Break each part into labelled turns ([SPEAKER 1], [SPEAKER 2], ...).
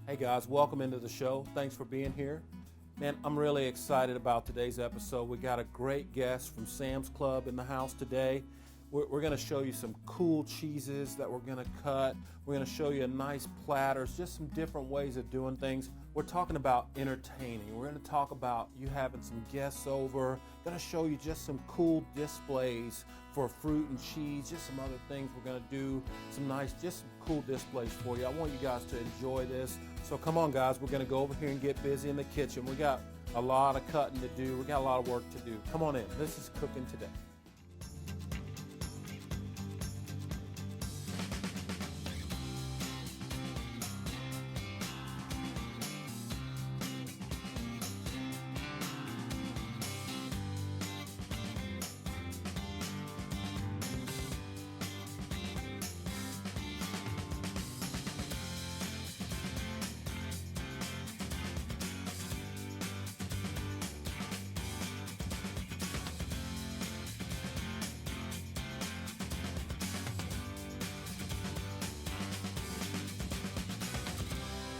[SPEAKER 1] Hey guys, welcome into the show. Thanks for being here. Man, I'm really excited about today's episode. We got a great guest from Sam's Club in the house today. We're going to show you some cool cheeses that we're going to cut. We're going to show you nice platters, just some different ways of doing things. We're talking about entertaining. We're going to talk about you having some guests over. Going to show you just some cool displays for fruit and cheese, just some other things we're going to do, just some cool displays for you. I want you guys to enjoy this. So come on guys, we're going to go over here and get busy in the kitchen. We got a lot of cutting to do. We got a lot of work to do. Come on in. This is Cooking Today.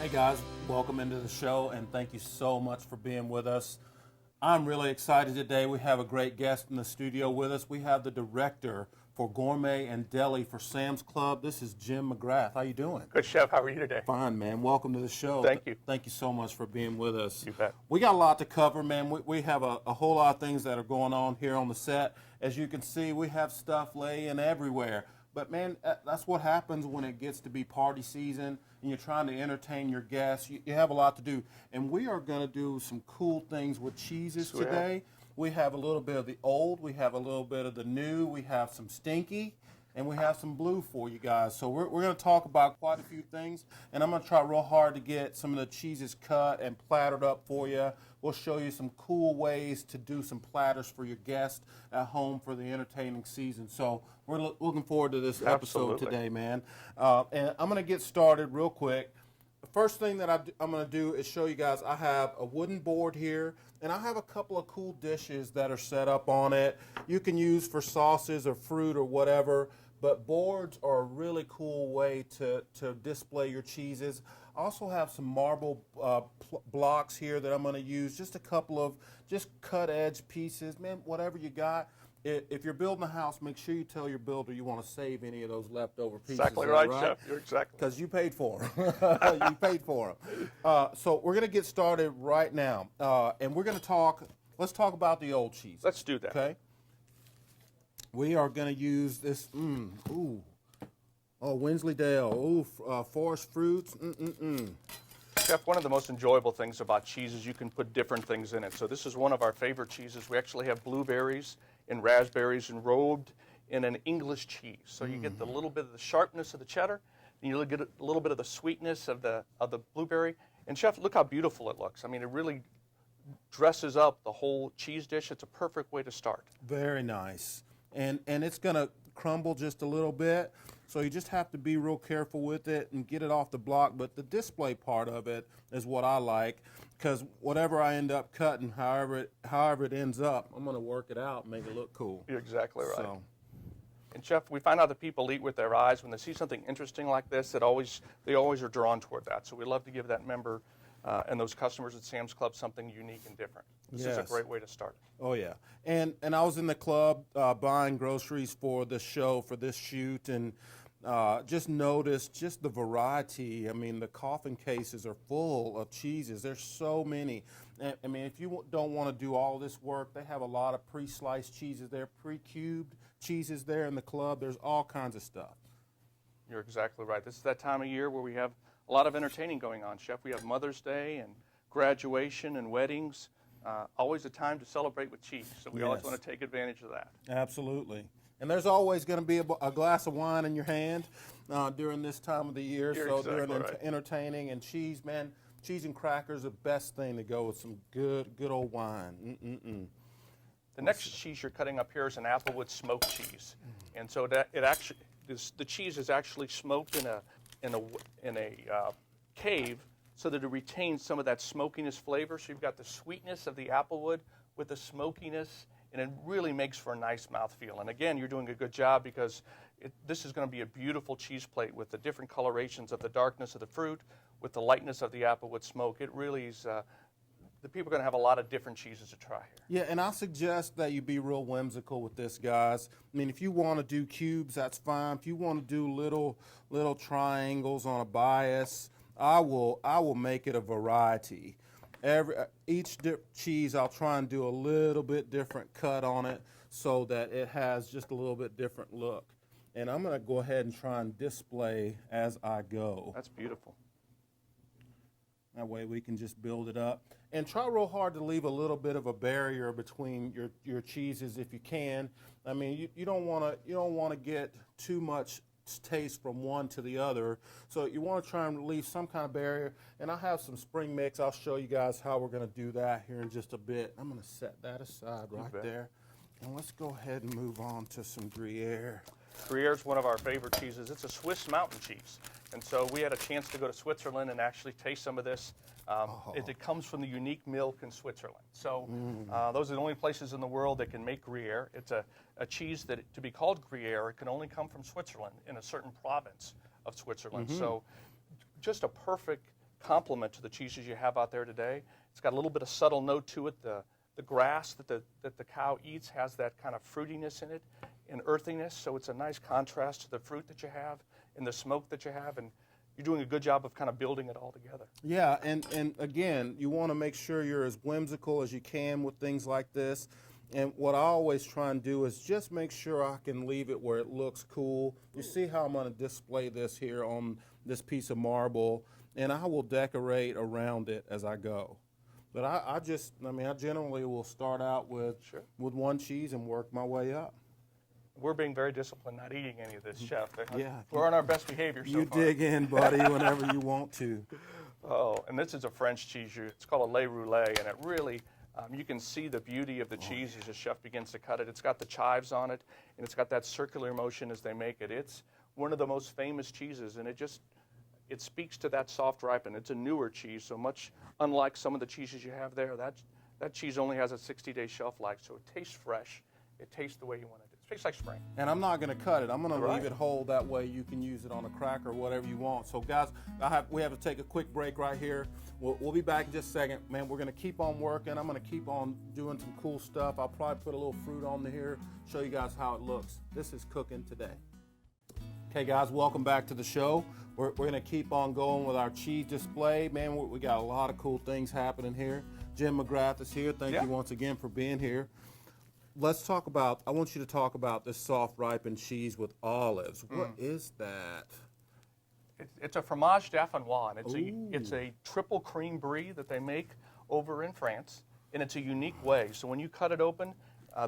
[SPEAKER 1] Hey guys, welcome into the show and thank you so much for being with us. I'm really excited today. We have a great guest in the studio with us. We have the director for Gourmet and Deli for Sam's Club. This is Jim McGrath. How you doing?
[SPEAKER 2] Good, Chef. How are you today?
[SPEAKER 1] Fine, man. Welcome to the show.
[SPEAKER 2] Thank you.
[SPEAKER 1] Thank you so much for being with us.
[SPEAKER 2] You bet.
[SPEAKER 1] We got a lot to cover, man. We have a whole lot of things that are going on here on the set. As you can see, we have stuff laying everywhere. But man, that's what happens when it gets to be party season and you're trying to entertain your guests. You have a lot to do. And we are going to do some cool things with cheeses today. We have a little bit of the old, we have a little bit of the new, we have some stinky, and we have some blue for you guys. So we're going to talk about quite a few things, and I'm going to try real hard to get some of the cheeses cut and plattered up for you. We'll show you some cool ways to do some platters for your guests at home for the entertaining season. So we're looking forward to this episode today, man. And I'm going to get started real quick. The first thing that I'm going to do is show you guys, I have a wooden board here, and I have a couple of cool dishes that are set up on it. You can use for sauces or fruit or whatever, but boards are a really cool way to display your cheeses. I also have some marble blocks here that I'm going to use, just a couple of just cut edge pieces, man, whatever you got. If you're building a house, make sure you tell your builder you want to save any of those leftover pieces.
[SPEAKER 2] Exactly right, Chef. You're exactly.
[SPEAKER 1] Because you paid for them. You paid for them. So we're going to get started right now. And we're going to let's talk about the old cheese.
[SPEAKER 2] Let's do that.
[SPEAKER 1] Okay? We are going to use this, Wensleydale, forest fruits,
[SPEAKER 2] Chef, one of the most enjoyable things about cheese is you can put different things in it. So this is one of our favorite cheeses. We actually have blueberries and raspberries enrobed in an English cheese. So you get the little bit of the sharpness of the cheddar, and you get a little bit of the sweetness of the blueberry. And Chef, look how beautiful it looks. I mean, it really dresses up the whole cheese dish. It's a perfect way to start.
[SPEAKER 1] Very nice. And it's going to crumble just a little bit, so you just have to be real careful with it and get it off the block. But the display part of it is what I like, because whatever I end up cutting, however it ends up, I'm going to work it out and make it look cool.
[SPEAKER 2] You're exactly right.
[SPEAKER 1] So.
[SPEAKER 2] And Chef, we find out that people eat with their eyes. When they see something interesting like this, they always are drawn toward that. So we love to give that member and those customers at Sam's Club something unique and different. This is a great way to start.
[SPEAKER 1] Oh yeah, and I was in the club buying groceries for the show, for this shoot, and just noticed just the variety. I mean, the coffin cases are full of cheeses. There's so many. I mean, if you don't want to do all this work, they have a lot of pre-sliced cheeses there, pre-cubed cheeses there in the club. There's all kinds of stuff.
[SPEAKER 2] You're exactly right. This is that time of year where we have a lot of entertaining going on, Chef. We have Mother's Day and graduation and weddings. Always a time to celebrate with cheese, so we always want to take advantage of that.
[SPEAKER 1] Absolutely. And there's always going to be a glass of wine in your hand during this time of the year.
[SPEAKER 2] You're
[SPEAKER 1] so
[SPEAKER 2] exactly
[SPEAKER 1] during
[SPEAKER 2] right.
[SPEAKER 1] entertaining, and cheese, man, cheese and crackers are the best thing to go with some good old wine.
[SPEAKER 2] The next cheese you're cutting up here is an Applewood smoked cheese, and so that the cheese is actually smoked in a cave, so that it retains some of that smokiness flavor. So you've got the sweetness of the Applewood with the smokiness, and it really makes for a nice mouthfeel. And again, you're doing a good job, because this is going to be a beautiful cheese plate with the different colorations of the darkness of the fruit, with the lightness of the Applewood smoke, it really is, the people are going to have a lot of different cheeses to try here.
[SPEAKER 1] Yeah, and I suggest that you be real whimsical with this, guys. I mean, if you want to do cubes, that's fine. If you want to do little triangles on a bias, I will make it a variety. Each cheese, I'll try and do a little bit different cut on it so that it has just a little bit different look. And I'm going to go ahead and try and display as I go.
[SPEAKER 2] That's beautiful.
[SPEAKER 1] That way we can just build it up. And try real hard to leave a little bit of a barrier between your cheeses if you can. I mean, you don't want to get too much taste from one to the other. So you want to try and leave some kind of barrier. And I have some spring mix. I'll show you guys how we're going to do that here in just a bit. I'm going to set that aside right there. And let's go ahead and move on to some Gruyère.
[SPEAKER 2] Gruyère is one of our favorite cheeses. It's a Swiss mountain cheese. And so we had a chance to go to Switzerland and actually taste some of this. It comes from the unique milk in Switzerland. So those are the only places in the world that can make Gruyère. It's a cheese that, to be called Gruyère, it can only come from Switzerland in a certain province of Switzerland. So just a perfect complement to the cheeses you have out there today. It's got a little bit of subtle note to it. The grass that the cow eats has that kind of fruitiness in it and earthiness, so it's a nice contrast to the fruit that you have and the smoke that you have, and you're doing a good job of kind of building it all together.
[SPEAKER 1] Yeah, and again, you want to make sure you're as whimsical as you can with things like this. And what I always try and do is just make sure I can leave it where it looks cool. You see how I'm going to display this here on this piece of marble, and I will decorate around it as I go. But I generally will start out with one cheese and work my way up.
[SPEAKER 2] We're being very disciplined, not eating any of this, Chef.
[SPEAKER 1] Yeah.
[SPEAKER 2] We're on our best behavior so far.
[SPEAKER 1] You dig in, buddy, whenever you want to.
[SPEAKER 2] Oh, and this is a French cheese. It's called a lait roulé, and it really, you can see the beauty of the cheese as the chef begins to cut it. It's got the chives on it, and it's got that circular motion as they make it. It's one of the most famous cheeses, and it speaks to that soft ripen. It's a newer cheese, so much unlike some of the cheeses you have there. That cheese only has a 60-day shelf life, so it tastes fresh. It tastes the way you want it. It tastes like spring.
[SPEAKER 1] And I'm not going to cut it. I'm going to leave it whole. That way you can use it on a cracker or whatever you want. So, guys, we have to take a quick break right here. We'll be back in just a second. Man, we're going to keep on working. I'm going to keep on doing some cool stuff. I'll probably put a little fruit on here, show you guys how it looks. This is cooking today. Okay, guys, welcome back to the show. We're going to keep on going with our cheese display. Man, we got a lot of cool things happening here. Jim McGrath is here. Thank you once again for being here. I want you to talk about this soft ripened cheese with olives. What is that?
[SPEAKER 2] It's a fromage d'Affanois, and it's a triple cream brie that they make over in France, and it's a unique way. So when you cut it open,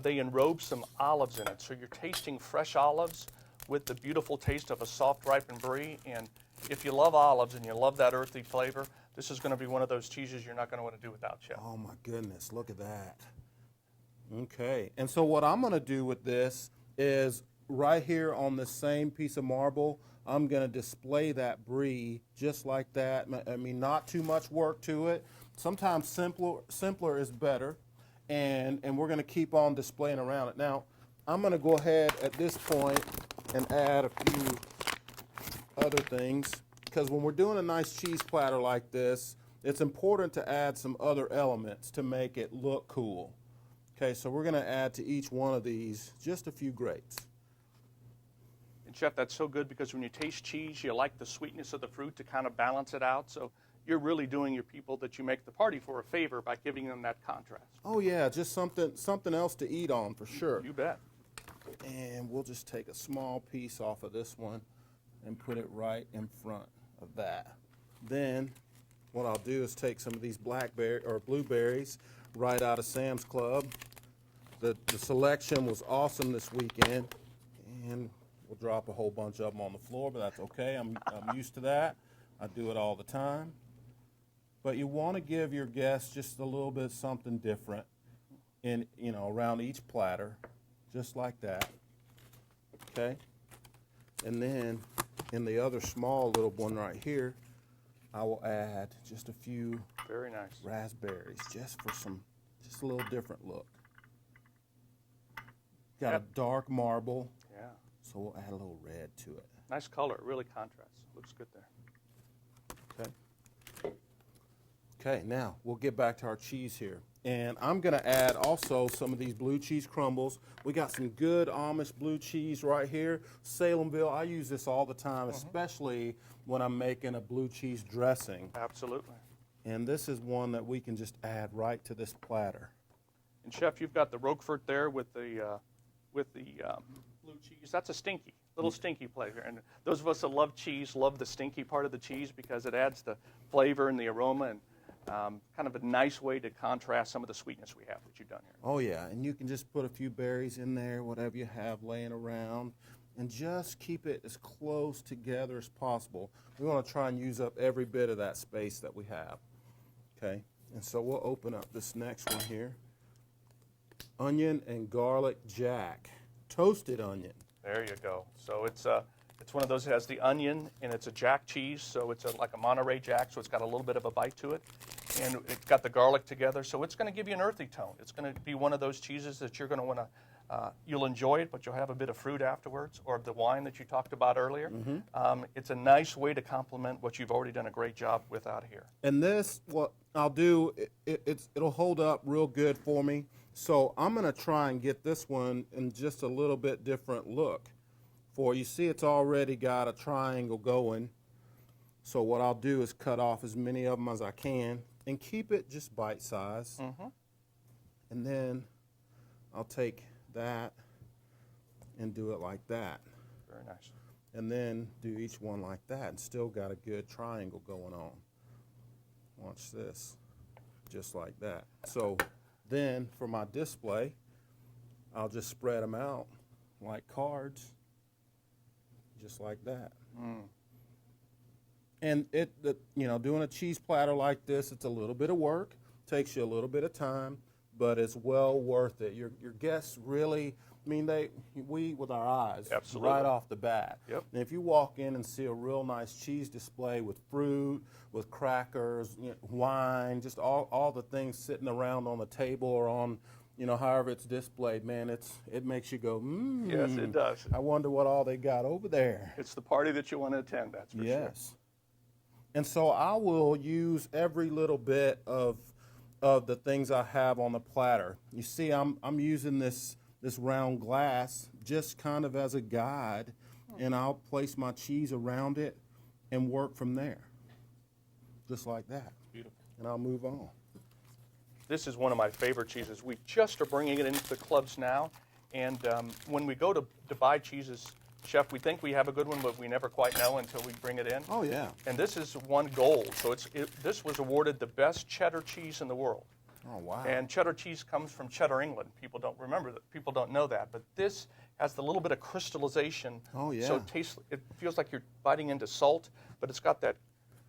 [SPEAKER 2] they enrobe some olives in it. So you're tasting fresh olives with the beautiful taste of a soft ripened brie. And if you love olives and you love that earthy flavor, this is going to be one of those cheeses you're not going to want to do without, Chef.
[SPEAKER 1] Oh my goodness, look at that. Okay, and so what I'm going to do with this is right here on the same piece of marble, I'm going to display that brie just like that. I mean, not too much work to it. Sometimes simpler is better, and we're going to keep on displaying around it. Now, I'm going to go ahead at this point and add a few other things, because when we're doing a nice cheese platter like this, it's important to add some other elements to make it look cool. Okay, so we're going to add to each one of these just a few grapes.
[SPEAKER 2] And Chef, that's so good because when you taste cheese, you like the sweetness of the fruit to kind of balance it out. So you're really doing your people that you make the party for a favor by giving them that contrast.
[SPEAKER 1] Oh yeah, just something else to eat on for sure.
[SPEAKER 2] You bet.
[SPEAKER 1] And we'll just take a small piece off of this one and put it right in front of that. Then what I'll do is take some of these blueberries right out of Sam's Club. The selection was awesome this weekend, and we'll drop a whole bunch of them on the floor, but that's okay. I'm used to that. I do it all the time. But you want to give your guests just a little bit something different around each platter, just like that. Okay? And then in the other small little one right here, I will add just a few
[SPEAKER 2] very nice
[SPEAKER 1] raspberries, just a little different look. Got a dark marble, so we'll add a little red to it.
[SPEAKER 2] Nice color, it really contrasts. Looks good there.
[SPEAKER 1] Okay. Okay, now we'll get back to our cheese here. And I'm gonna add also some of these blue cheese crumbles. We got some good Amish blue cheese right here. Salemville, I use this all the time, especially when I'm making a blue cheese dressing.
[SPEAKER 2] Absolutely.
[SPEAKER 1] And this is one that we can just add right to this platter.
[SPEAKER 2] And Chef, you've got the Roquefort there with the blue cheese. That's a stinky, little stinky flavor. And those of us that love cheese love the stinky part of the cheese because it adds the flavor and the aroma and kind of a nice way to contrast some of the sweetness we have that you've done here.
[SPEAKER 1] Oh yeah, and you can just put a few berries in there, whatever you have laying around, and just keep it as close together as possible. We want to try and use up every bit of that space that we have. Okay, and so we'll open up this next one here. Onion and garlic jack, toasted onion.
[SPEAKER 2] There you go. So it's one of those that has the onion and it's a jack cheese, so it's like a Monterey Jack, so it's got a little bit of a bite to it. And it's got the garlic together, so it's going to give you an earthy tone. It's going to be one of those cheeses that you're going to want to, you'll enjoy it, but you'll have a bit of fruit afterwards, or the wine that you talked about earlier. It's a nice way to complement what you've already done a great job with out here.
[SPEAKER 1] And this, what I'll do, it'll hold up real good for me. So I'm going to try and get this one in just a little bit different look. For you see, it's already got a triangle going. So what I'll do is cut off as many of them as I can and keep it just bite size. And then I'll take that and do it like that.
[SPEAKER 2] Very nice.
[SPEAKER 1] And then do each one like that and still got a good triangle going on. Watch this, just like that. So then for my display, I'll just spread them out like cards, just like that. And doing a cheese platter like this, it's a little bit of work, takes you a little bit of time, but it's well worth it. Your guests really, we with our eyes,
[SPEAKER 2] Absolutely.
[SPEAKER 1] right off the bat.
[SPEAKER 2] Yep.
[SPEAKER 1] And if you walk in and see a real nice cheese display with fruit, with crackers, wine, just all the things sitting around on the table or on, however it's displayed, man, it makes you go,
[SPEAKER 2] Yes, it does.
[SPEAKER 1] I wonder what all they got over there.
[SPEAKER 2] It's the party that you want to attend, that's for sure.
[SPEAKER 1] Yes. And so I will use every little bit of the things I have on the platter. You see, I'm using this round glass just kind of as a guide, and I'll place my cheese around it and work from there, just like that.
[SPEAKER 2] Beautiful.
[SPEAKER 1] And I'll move on.
[SPEAKER 2] This is one of my favorite cheeses. We just are bringing it into the clubs now, and when we go to buy cheeses, Chef, we think we have a good one, but we never quite know until we bring it in.
[SPEAKER 1] Oh, yeah.
[SPEAKER 2] And this is won gold, so this was awarded the best cheddar cheese in the world.
[SPEAKER 1] Oh, wow.
[SPEAKER 2] And cheddar cheese comes from Cheddar, England. People don't remember that. People don't know that. But this has the little bit of crystallization.
[SPEAKER 1] Oh, yeah.
[SPEAKER 2] So it feels like you're biting into salt, but it's got that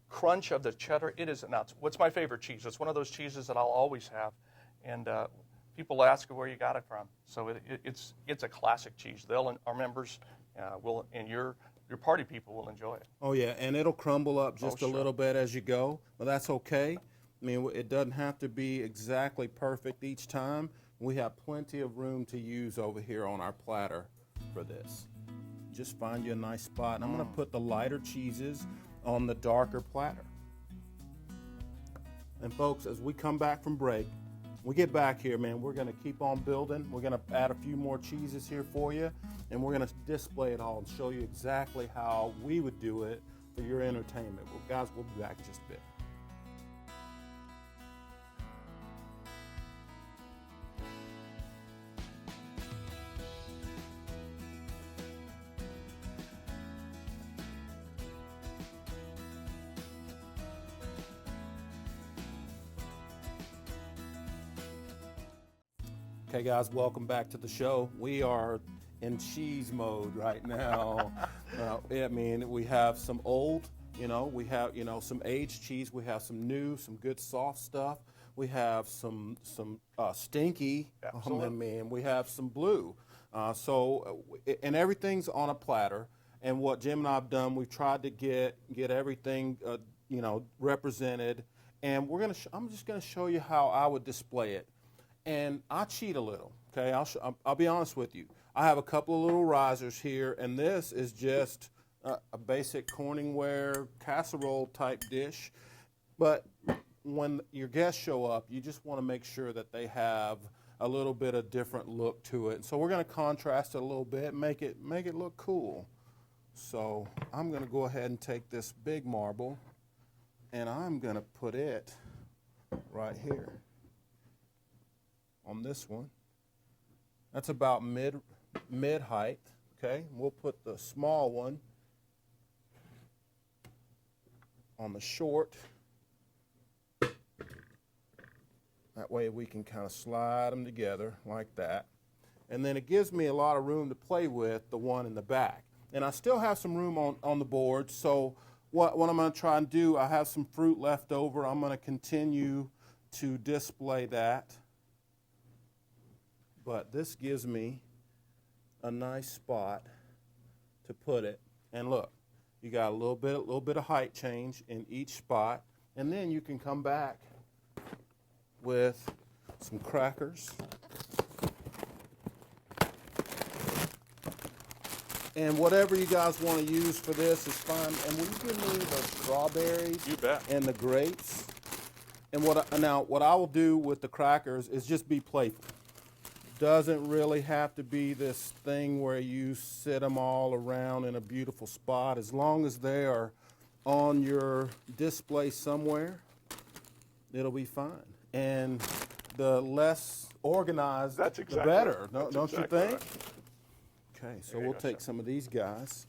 [SPEAKER 2] crunch of the cheddar. It is nuts. What's my favorite cheese? It's one of those cheeses that I'll always have. And people ask where you got it from. So it's a classic cheese. Our members will, and your party people will enjoy it.
[SPEAKER 1] Oh, yeah, and it'll crumble up just
[SPEAKER 2] sure.
[SPEAKER 1] a little bit as you go, but that's okay. It doesn't have to be exactly perfect each time. We have plenty of room to use over here on our platter for this. Just find you a nice spot. And I'm going to put the lighter cheeses on the darker platter. And folks, as we come back from break, we get back here, man, we're going to keep on building. We're going to add a few more cheeses here for you, and we're going to display it all and show you exactly how we would do it for your entertainment. Well, guys, we'll be back in just a bit. Okay, guys, welcome back to the show. We are in cheese mode right now. We have some old, we have, some aged cheese. We have some new, some good soft stuff. We have some stinky.
[SPEAKER 2] Absolutely.
[SPEAKER 1] We have some blue. And everything's on a platter. And what Jim and I have done, we've tried to get everything, represented. And I'm just gonna show you how I would display it. And I cheat a little, okay? I'll be honest with you. I have a couple of little risers here, and this is just a basic Corningware casserole type dish. But when your guests show up, you just want to make sure that they have a little bit of different look to it. So we're going to contrast it a little bit, make it look cool. So I'm going to go ahead and take this big marble, and I'm going to put it right here on this one. That's about mid height. Okay, we'll put the small one on the short. That way we can kind of slide them together like that. And then it gives me a lot of room to play with the one in the back. And I still have some room on the board, so what I'm going to try and do, I have some fruit left over. I'm going to continue to display that. But this gives me a nice spot to put it. And look, you got a little bit of height change in each spot, and then you can come back with some crackers. And whatever you guys want to use for this is fine. And will you give me the strawberries?
[SPEAKER 2] You bet.
[SPEAKER 1] And the grapes? And what I will do with the crackers is just be playful. Doesn't really have to be this thing where you sit them all around in a beautiful spot. As long as they are on your display somewhere, it'll be fine. And the less organized,
[SPEAKER 2] That's exactly
[SPEAKER 1] the better.
[SPEAKER 2] right.
[SPEAKER 1] Don't
[SPEAKER 2] That's
[SPEAKER 1] you
[SPEAKER 2] exactly
[SPEAKER 1] think?
[SPEAKER 2] right.
[SPEAKER 1] Okay, so
[SPEAKER 2] There you
[SPEAKER 1] we'll
[SPEAKER 2] go,
[SPEAKER 1] take
[SPEAKER 2] Chef.
[SPEAKER 1] some of these guys.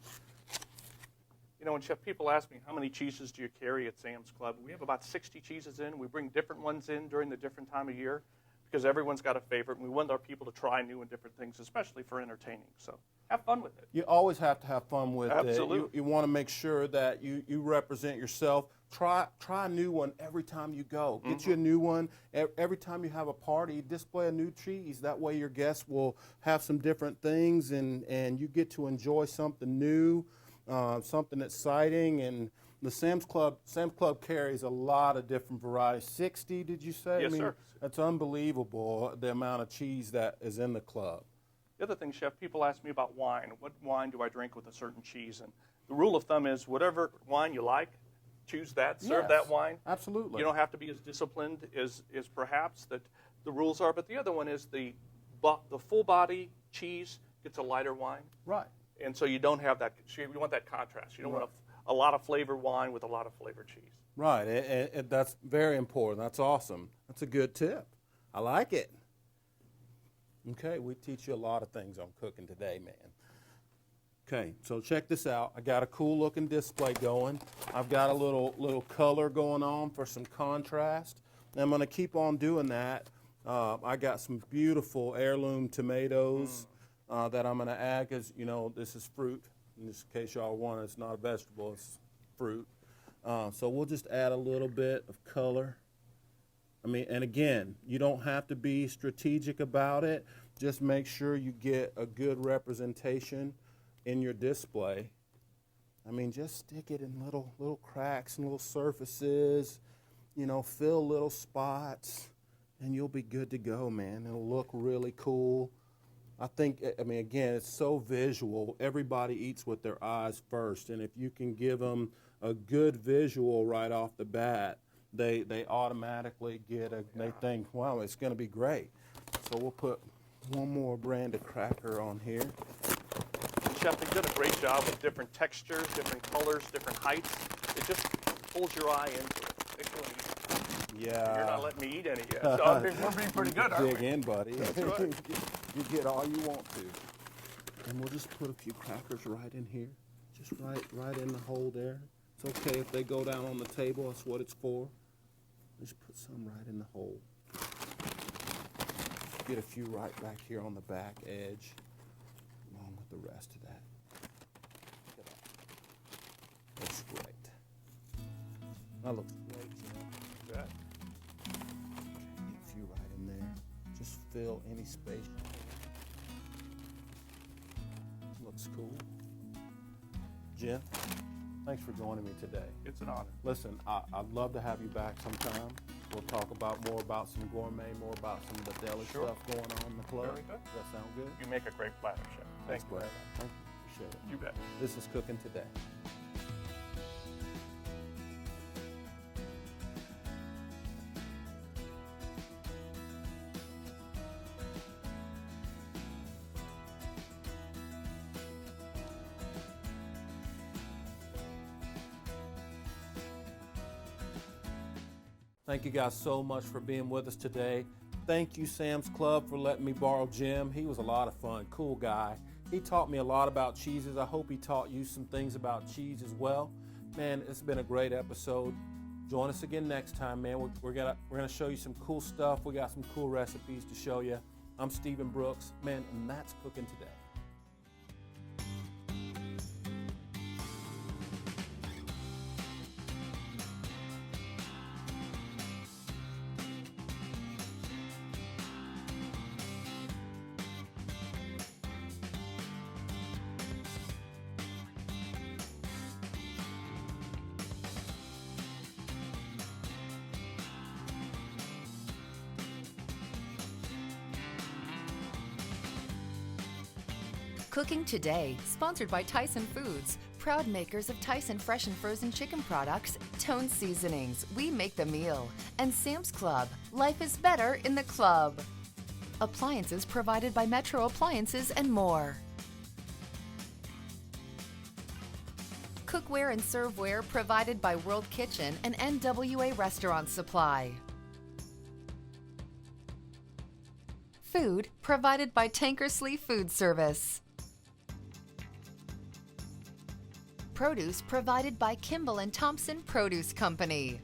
[SPEAKER 2] You know, when Chef, people ask me, how many cheeses do you carry at Sam's Club? We have about 60 cheeses in. We bring different ones in during the different time of year because everyone's got a favorite. And we want our people to try new and different things, especially for entertaining. So have fun with it.
[SPEAKER 1] You always have to have fun with
[SPEAKER 2] Absolutely.
[SPEAKER 1] it. You want to make sure that you represent yourself. Try a new one every time you go. Get you a new one. Every time you have a party, display a new cheese. That way your guests will have some different things, and you get to enjoy something new, something exciting. And the Sam's Club carries a lot of different varieties. 60, did you say?
[SPEAKER 2] Yes, sir.
[SPEAKER 1] That's unbelievable, the amount of cheese that is in the club.
[SPEAKER 2] The other thing, Chef, people ask me about wine. What wine do I drink with a certain cheese? And the rule of thumb is whatever wine you like, choose that, serve
[SPEAKER 1] Yes,
[SPEAKER 2] that wine.
[SPEAKER 1] Absolutely.
[SPEAKER 2] You don't have to be as disciplined as perhaps that the rules are. But the other one is the full body cheese gets a lighter wine.
[SPEAKER 1] Right.
[SPEAKER 2] And so you don't have that, so you want that contrast. You don't want a lot of flavored wine with a lot of flavored cheese.
[SPEAKER 1] Right, and that's very important. That's awesome. That's a good tip. I like it. Okay, we teach you a lot of things on cooking today, man. Okay, so check this out. I got a cool looking display going. I've got a little color going on for some contrast. And I'm going to keep on doing that. I got some beautiful heirloom tomatoes that I'm going to add because, you know, this is fruit. In this case y'all want, it's not a vegetable, it's fruit. So we'll just add a little bit of color. I mean, and again, you don't have to be strategic about it. Just make sure you get a good representation in your display. I mean, just stick it in little cracks and little surfaces, you know, fill little spots, and you'll be good to go, man. It'll look really cool. I mean, again, it's so visual. Everybody eats with their eyes first, and if you can give them a good visual right off the bat, they automatically they think, wow, it's going to be great. So we'll put one more brand of cracker on here.
[SPEAKER 2] Chef, they've done a great job with different textures, different colors, different heights. It just pulls your eye into it.
[SPEAKER 1] Yeah.
[SPEAKER 2] You're not letting me eat any yet. So we're being pretty good, aren't
[SPEAKER 1] Dig
[SPEAKER 2] we?
[SPEAKER 1] in, buddy.
[SPEAKER 2] That's right.
[SPEAKER 1] You get all you want to. And we'll just put a few crackers right in here. Just right in the hole there. It's okay if they go down on the table. That's what it's for. Just put some right in the hole. Get a few right back here on the back edge, along with the rest of that. Look at that. Looks great. That looks great.
[SPEAKER 2] Yeah.
[SPEAKER 1] Get a few right in there. Just fill any space. Looks cool. Jim, thanks for joining me today.
[SPEAKER 2] It's an honor.
[SPEAKER 1] Listen, I'd love to have you back sometime. We'll talk more about some gourmet, more about some of the deli stuff going on in the club.
[SPEAKER 2] Very good.
[SPEAKER 1] Does that sound good?
[SPEAKER 2] You make a great platter, Chef. Thank you.
[SPEAKER 1] Thank you. Appreciate it.
[SPEAKER 2] You bet.
[SPEAKER 1] This is Cooking Today. Thank you guys so much for being with us today. Thank you, Sam's Club, for letting me borrow Jim. He was a lot of fun, cool guy. He taught me a lot about cheeses. I hope he taught you some things about cheese as well. Man, it's been a great episode. Join us again next time, man. We're gonna show you some cool stuff. We got some cool recipes to show you. I'm Stephen Brooks, man, and that's Cooking Today.
[SPEAKER 3] Cooking Today, sponsored by Tyson Foods, proud makers of Tyson fresh and frozen chicken products, Tone Seasonings, we make the meal, and Sam's Club, life is better in the club. Appliances provided by Metro Appliances and more. Cookware and serveware provided by World Kitchen and NWA Restaurant Supply. Food provided by Tankersley Food Service. Produce provided by Kimball and Thompson Produce Company.